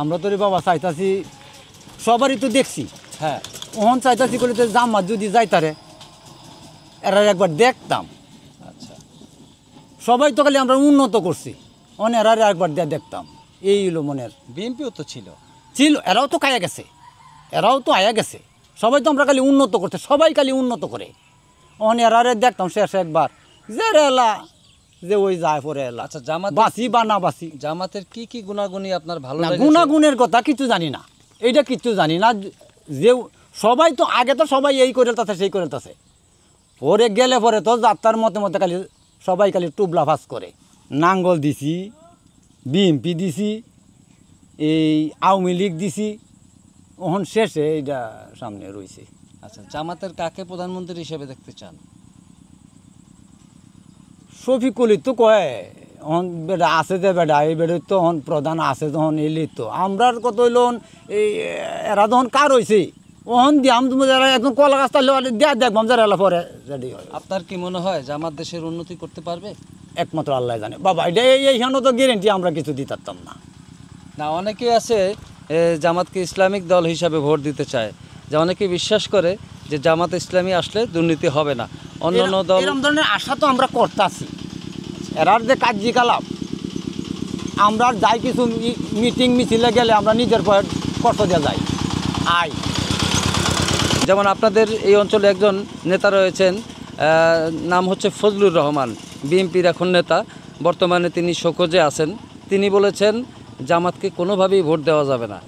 আমরা তো রে বাবা চাইতাছি সবারই তো দেখছি হ্যাঁ ওহন চাইতাছি করে তো জামাত যদি যাইতারে এরা একবার দেখতাম। আচ্ছা সবাই তো খালি আমরা উন্নত করছি এরা একবার দিয়ে দেখতাম এই হলো মনের বিএনপিও তো ছিল। ছিল, এরাও তো খাইয়া গেছে, এরাও তো আয়া গেছে। সবাই তো আমরা খালি উন্নত করতে, সবাই খালি উন্নত করে এরারে দেখতাম শেষ একবার যে এলা যে ওই যায় পরে এলা। আচ্ছা জামাত বাসি বা না বাসি জামাতের কি কি গুণাগুণী আপনার ভালো না, লাগে? গুণাগুণের কথা কিছু জানি না, এইটা কিচ্ছু জানি না। যে সবাই তো আগে তো সবাই এই করে তাছে সেই করে তাছে, পরে গেলে পরে তো যাত্রার মতে মতে খালি সবাই খালি টুবলা ফাঁস করে। নাঙ্গল দিছি, বিএমপি দিছি, এই আওয়ামী লীগ দিছি, ওহন শেষে এইটা সামনে রয়েছে। আচ্ছা জামাতের কাকে প্রধানমন্ত্রী হিসেবে দেখতে চান? শফিকুলি তো কয় হন বেটা আছে যে বেটা এই বেটা তো হন প্রধান আছে তখন এলি তো আমরার কত হইল এই এরা তখন কার হয়েছে ওহন দিয়ে আমি তুমি যারা একদম কলা গাছ তাহলে দেয়া দেখবাম যারা এলা পরে রেডি হয়। আপনার কি মনে হয় জামাত দেশের উন্নতি করতে পারবে? একমাত্র আল্লাহ জানে বাবা, এটা এইখানে তো গ্যারেন্টি আমরা কিছু দিতে পারতাম না। না অনেকেই আছে জামাতকে ইসলামিক দল হিসাবে ভোট দিতে চায়, যে অনেকে বিশ্বাস করে যে জামাত ইসলামী আসলে দুর্নীতি হবে না। অন্যান্য দল এরকম ধরনের আশা তো আমরা করতেছি, এরার যে কার্যকলাপ আমরা যাই কিছু মিটিং মিছিলে গেলে আমরা নিজের পয়েন্ট কষ্ট দেওয়া যাই আয়। যেমন আপনাদের এই অঞ্চলে একজন নেতা রয়েছেন, নাম হচ্ছে ফজলুর রহমান, বিএনপির এখন নেতা, বর্তমানে তিনি শোকজে আছেন। তিনি বলেছেন জামাতকে কোনোভাবেই ভোট দেওয়া যাবে না।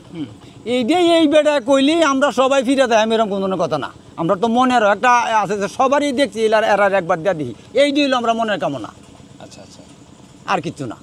এইটাই এই বেড়া কইলেই আমরা সবাই ফিরে দেয়, এরকম কোনো কথা না। আমরা তো মনেরও একটা আছে যে সবারই দেখছি এরার একবার দেয়া দিই, এই দিল আমরা মনের কামনা, আচ্ছা আচ্ছা আর কিচ্ছু না।